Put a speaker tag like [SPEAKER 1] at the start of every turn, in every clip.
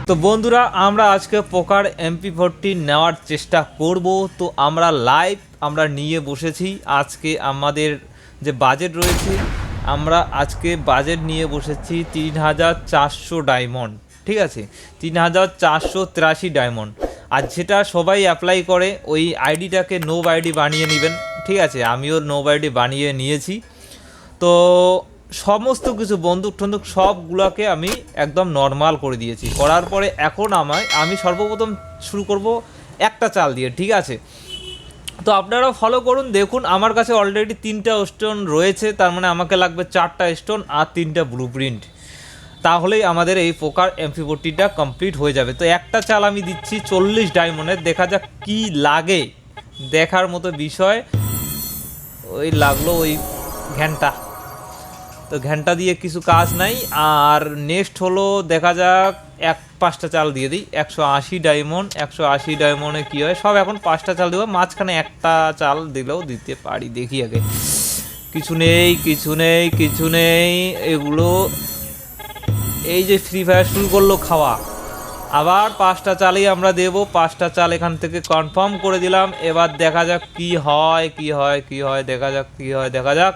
[SPEAKER 1] তো বন্ধুরা আমরা আজকে পোকার MP40 নেওয়ার চেষ্টা করব। তো আমরা নিয়ে বসেছি। আজকে আমাদের যে বাজেট রয়েছে, আমরা আজকে বাজেট নিয়ে বসেছি 3400 ডায়মন্ড। ঠিক আছে, 3483 ডায়মন্ড। আর যেটা সবাই অ্যাপ্লাই করে ওই আইডিটাকে নোব আইডি বানিয়ে নেবেন। ঠিক আছে, আমিও নোব আইডি বানিয়ে নিয়েছি। তো সমস্ত কিছু বন্দুক টন্দুক সবগুলোকে আমি একদম নর্মাল করে দিয়েছি। করার পরে এখন আমি সর্বপ্রথম শুরু করব একটা চাল দিয়ে। ঠিক আছে, তো আপনারা ফলো করুন। দেখুন আমার কাছে অলরেডি 3টা স্টোন রয়েছে, তার মানে আমাকে লাগবে 4টা স্টোন আর 3টা ব্লু প্রিন্ট, তাহলেই আমাদের এই পোকার MP40টা কমপ্লিট হয়ে যাবে। তো একটা চাল আমি দিচ্ছি 40 ডায়মন্ডের, দেখা যাক কি লাগে, দেখার মতো বিষয়। ওই লাগলো ওই ঘ্যানটা, তো ঘ্যানটা দিয়ে কিছু কাজ নাই। আর নেক্সট হলো দেখা যাক 5টা চাল দিয়ে দিই। 180 ডায়মন্ড, 180 ডায়মন্ডে কী হয়, সব এখন 5টা চাল দেবো, মাঝখানে একটা চাল দিলেও দিতে পারি। দেখি আগে, কিছু নেই কিছু নেই কিছু নেই। এগুলো এই যে ফ্রি ফায়ার শুরু করলো খাওয়া, আবার 5টা চালই আমরা দেব। 5টা চাল এখান থেকে কনফার্ম করে দিলাম। এবার দেখা যাক কি হয় কি হয় কি হয়, দেখা যাক কি হয় দেখা যাক।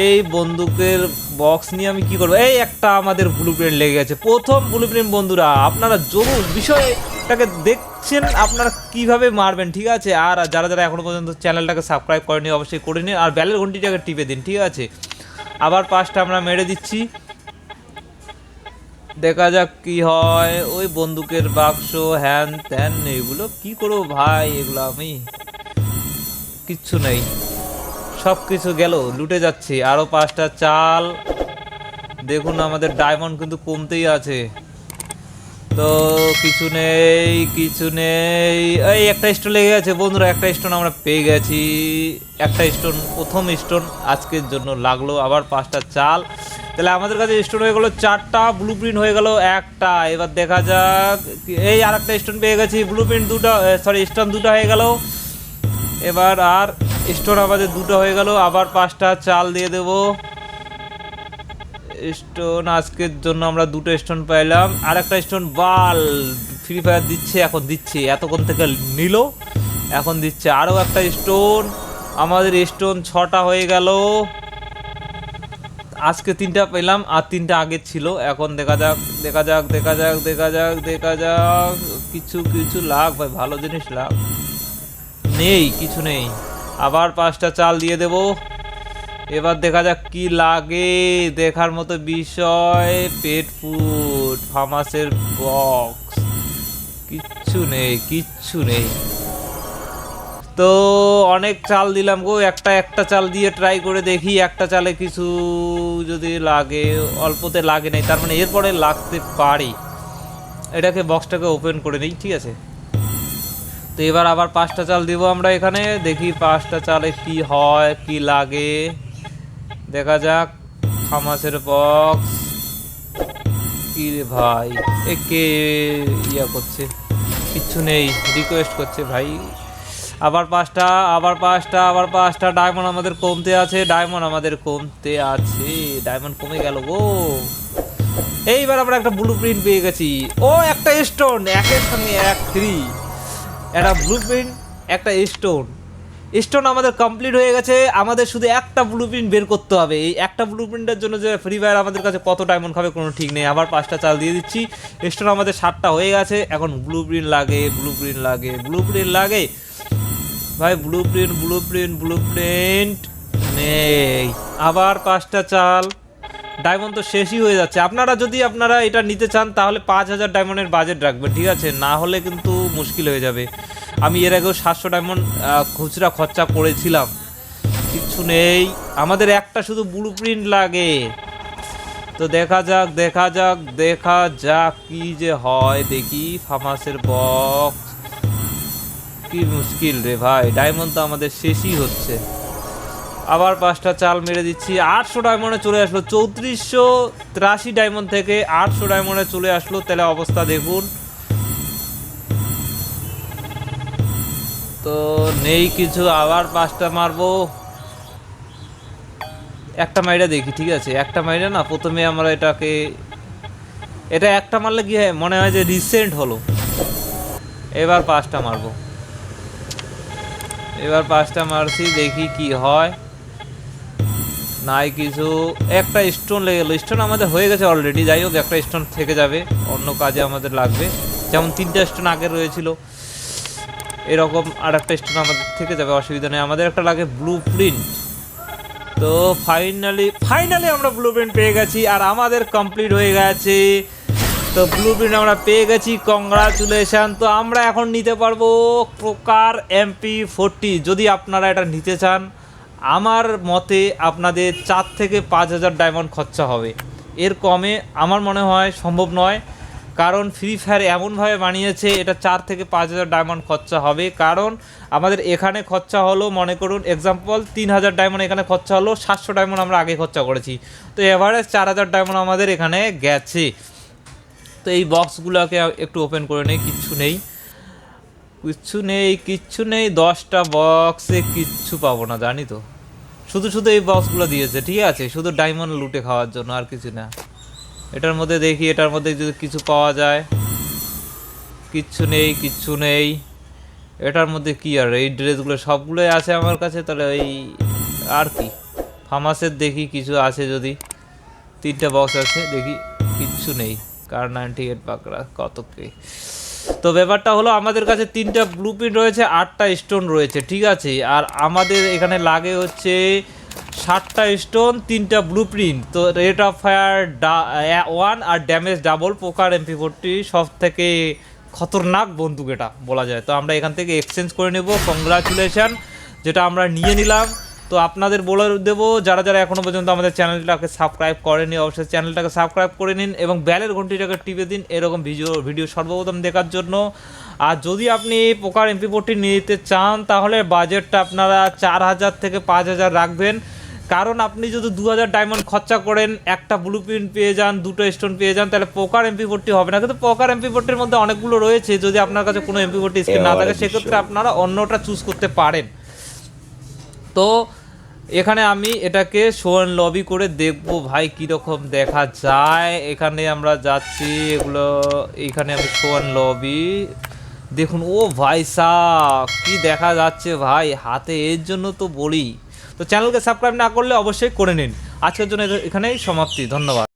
[SPEAKER 1] এই বন্দুকের বক্স নিয়ে আমি কি করবো? এই একটা আমাদের ব্লু প্রিন্ট লেগে গেছে, প্রথম ব্লু প্রিন্ট। বন্ধুরা আপনারা জরুর বিষয়টাকে দেখছেন আপনারা কিভাবে মারবেন। ঠিক আছে, আর যারা যারা এখনো পর্যন্ত চ্যানেলটাকে সাবস্ক্রাইব করেনি অবশ্যই করে নিন, আর বেলের ঘন্টিটাকে টিপে দিন। ঠিক আছে, আবার 5টা আমরা মেরে দিচ্ছি, দেখা যাক কি হয়। ওই বন্দুকের বাক্স হ্যান ত্যান, এগুলো কি করবো ভাই, এগুলো আমি কিচ্ছু নেই, সব কিছু গেল, লুটে যাচ্ছি। আরও 5টা চাল। দেখুন আমাদের ডায়মন্ড কিন্তু কমতেই আছে, তো কিছু নেই কিছু নেই। এই একটা স্টোন লেগে গেছে বন্ধুরা, একটা স্টোন আমরা পেয়ে গেছি। একটা স্টোন, প্রথম স্টোন আজকের জন্য লাগলো। আবার 5টা চাল, তাহলে আমাদের কাছে স্টোন হয়ে গেলো 4টা, ব্লু প্রিন্ট হয়ে গেল একটা। এবার দেখা যাক, এই আর একটা স্টোন পেয়ে গেছি, ব্লু প্রিন্ট 2টা, সরি স্টোন 2টা হয়ে গেল। এবার আর স্টোন আমাদের 2টা হয়ে গেল। আবার 5টা চাল দিয়ে দেব স্টোন। আজকের জন্য আমরা 2টো স্টোন পাইলাম। আর একটা স্টোন বাল ফ্রি ফায়ার দিচ্ছে, এখন দিচ্ছে, এতক্ষণ থেকে নিল, এখন দিচ্ছে আরও একটা স্টোন। আমাদের স্টোন 6টা হয়ে গেল। আজকে 3টা পেলাম আর 3টা আগে ছিল। এখন দেখা যাক দেখা যাক দেখা যাক দেখা যাক দেখা যাক, কিছু কিছু লাগ ভাই, ভালো জিনিস লাগ। নেই, কিছু নেই। আবার 5টা চাল দিয়ে দেব। এবার দেখা যাক কি লাগে, দেখার মতো বিষয়। পেট ফুড, ফার্মাসের বক্স, কিচ্ছু নেই কিচ্ছু নেই। তো অনেক চাল দিলাম গো, একটা চাল দিয়ে ট্রাই করে দেখি, একটা চালে কিছু যদি লাগে। অল্পতে লাগে নাই, তার মানে এরপরে লাগতে পারে। এটাকে বক্সটাকে ওপেন করে নিই। ঠিক আছে, তো এবার আবার 5টা চাল দিব আমরা এখানে, দেখি 5টা চালে কি হয় কি লাগে, দেখা যাক। ফার্মাসের বক্স, কি রে ভাই, কে ইয়া করছে, কিচ্ছু নেই, রিকোয়েস্ট করছে ভাই। আবার 5টা, আবার 5টা, আবার 5টা। ডায়মন্ড আমাদের কমতে আছে, ডায়মন্ড আমাদের কমতে আছে, ডায়মন্ড কমে গেল গো। এইবার আমরা একটা ব্লু প্রিন্ট পেয়ে গেছি। ও একটা স্টোন, একের সঙ্গে এক ফ্রি, একটা ব্লু প্রিন্ট একটা স্টোন। স্টোন আমাদের কমপ্লিট হয়ে গেছে। আমাদের শুধু একটা ব্লু প্রিন্ট বের করতে হবে। এই একটা ব্লু প্রিন্টের জন্য যে ফ্রি ফায়ার আমাদের কাছে কত ডায়মন্ড খাবে কোনো ঠিক নেই। আবার 5টা চাল দিয়ে দিচ্ছি। স্টোন আমাদের 7টা হয়ে গেছে। এখন ব্লু প্রিন্ট লাগে, ব্লু প্রিন্ট লাগে, ব্লু প্রিন্ট লাগে ভাই, blue print blue print blue print নেই। আবার 5টা চাল, ডায়মন্ড তো শেষই হয়ে যাচ্ছে। আপনারা এটা নিতে চান তাহলে 5000 ডায়মন্ডের বাজেট রাখবেন। ঠিক আছে, না হলে কিন্তু মুশকিল হয়ে যাবে। আমি এর আগেও 700 ডায়মন্ড খুচরা খরচা করেছিলাম, কিচ্ছু নেই। আমাদের একটা শুধু ব্লু প্রিন্ট লাগে। তো দেখা যাক দেখা যাক দেখা যাক কি যে হয়, দেখি। ফার্মাসের বক্স, কি মুশকিল রে ভাই, ডায়মন্ড তো আমাদের শেষই হচ্ছে। আবার 5টা চাল মেরে দিচ্ছি। 800 ডায়মন্ডে চলে আসলো, 3483 ডায়মন্ড থেকে 800 ডায়মন্ডে চলে আসলো। তাহলে অবস্থা দেখুন। তো নেই কিছু, আবার 5টা মারবো। একটা মাইরা দেখি, ঠিক আছে, একটা মাইরা না, প্রথমে আমরা এটাকে এটা একটা মারলে কি হয় মনে হয় যে রিসেন্ট হলো। এবার 5টা মারবো, এবার 5টা মারছি, দেখি কি হয়। নাই কিছু, একটা স্টোন লেগে গেলো। স্টোন আমাদের হয়ে গেছে অলরেডি, যাই হোক একটা স্টোন থেকে যাবে, অন্য কাজে আমাদের লাগবে। যেমন 3টা স্টোন আগে রয়েছিল, এরকম আর একটা স্টোন আমাদের থেকে যাবে, অসুবিধা নেই। আমাদের একটা লাগে ব্লু প্রিন্ট। তো ফাইনালি আমরা ব্লু প্রিন্ট পেয়ে গেছি, আর আমাদের কমপ্লিট হয়ে গেছে। তো ব্লু প্রিন্ট আমরা পেয়ে গেছি, কংগ্রাচুলেশন। তো আমরা এখন নিতে পারবো পোকার MP40। যদি আপনারা এটা নিতে চান, আমার মতে আপনাদের 4 থেকে 5,000 ডায়মন্ড খরচা হবে, এর কমে আমার মনে হয় সম্ভব নয়। কারণ ফ্রি ফায়ার এমনভাবে বানিয়েছে এটা 4 থেকে 5,000 ডায়মন্ড খরচা হবে। কারণ আমাদের এখানে খরচা হলো, মনে করুন এক্সাম্পল 3,000 ডায়মন্ড এখানে খরচা হলো, 700 ডায়মন্ড আমরা আগে খরচা করেছি, তো এভারেজ 4,000 ডায়মন্ড আমাদের এখানে গেছে। তো এই বক্সগুলোকে একটু ওপেন করে নেই, কিচ্ছু নেই, কিচ্ছু নেই। 10টা বক্সে কিচ্ছু পাবো না জানি তো, শুধু এই বক্সগুলো দিয়েছে, ঠিক আছে, শুধু ডায়মন্ড লুটে খাওয়ার জন্য, আর কিছু না। এটার মধ্যে দেখি, এটার মধ্যে যদি কিছু পাওয়া যায়। কিচ্ছু নেই। এটার মধ্যে কি আর, এই ড্রেসগুলো সবগুলোই আছে আমার কাছে, তাহলে এই আর কি। ফার্মাসের দেখি কিছু আছে যদি, 3টা বক্স আছে, দেখি কিচ্ছু নেই। কার 98 পাকড়া কত কে। তো ব্যাপারটা হলো আমাদের কাছে 3টা ব্লু প্রিন্ট রয়েছে, 8টা স্টোন রয়েছে, ঠিক আছে। আর আমাদের এখানে লাগে হচ্ছে 7টা স্টোন, 3টা ব্লু প্রিন্ট। তো রেট অফ ফায়ার 1 আর ড্যামেজ ডাবল। পোকার MP40 সব থেকে খতরনাক বন্দুক এটা বলা যায়। তো আমরা এখান থেকে এক্সচেঞ্জ করে নেব। কংগ্রাচুলেশন, যেটা আমরা নিয়ে নিলাম। তো আপনাদের বলে দেবো, যারা এখনও পর্যন্ত আমাদের চ্যানেলটাকে সাবস্ক্রাইব করেনি, অবশ্যই চ্যানেলটাকে সাবস্ক্রাইব করে নিন এবং বেলের ঘন্টিটাকে টিপে দিন এরকম ভিডিও সর্বপ্রথম দেখার জন্য। আর যদি আপনি পোকার MP40 নিতে চান, তাহলে বাজেটটা আপনারা 4,000 থেকে 5,000 রাখবেন। কারণ আপনি যদি 2,000 ডায়মন্ড খরচা করেন, একটা ব্লু প্রিন্ট পেয়ে যান, 2টো স্টোন পেয়ে যান, তাহলে পোকার MP40 হবে না। কিন্তু পোকার MP40-র মধ্যে অনেকগুলো রয়েছে, যদি আপনার কাছে কোনো MP40 স্কিন না থাকে, সেক্ষেত্রে আপনারা অন্যটা চুজ করতে পারেন। তো এখানে আমি এটাকে শো অ্যান্ড লবি করে দেখবো ভাই কীরকম দেখা যায়। এখানে আমরা যাচ্ছি, এগুলো এইখানে আমি শো অ্যান্ড লবি, দেখুন ও ভাই সাব কি দেখা যাচ্ছে ভাই হাতে, এর জন্য তো বলি। তো চ্যানেলকে সাবস্ক্রাইব না করলে অবশ্যই করে নিন। আজকের জন্য এখানেই সমাপ্তি, ধন্যবাদ।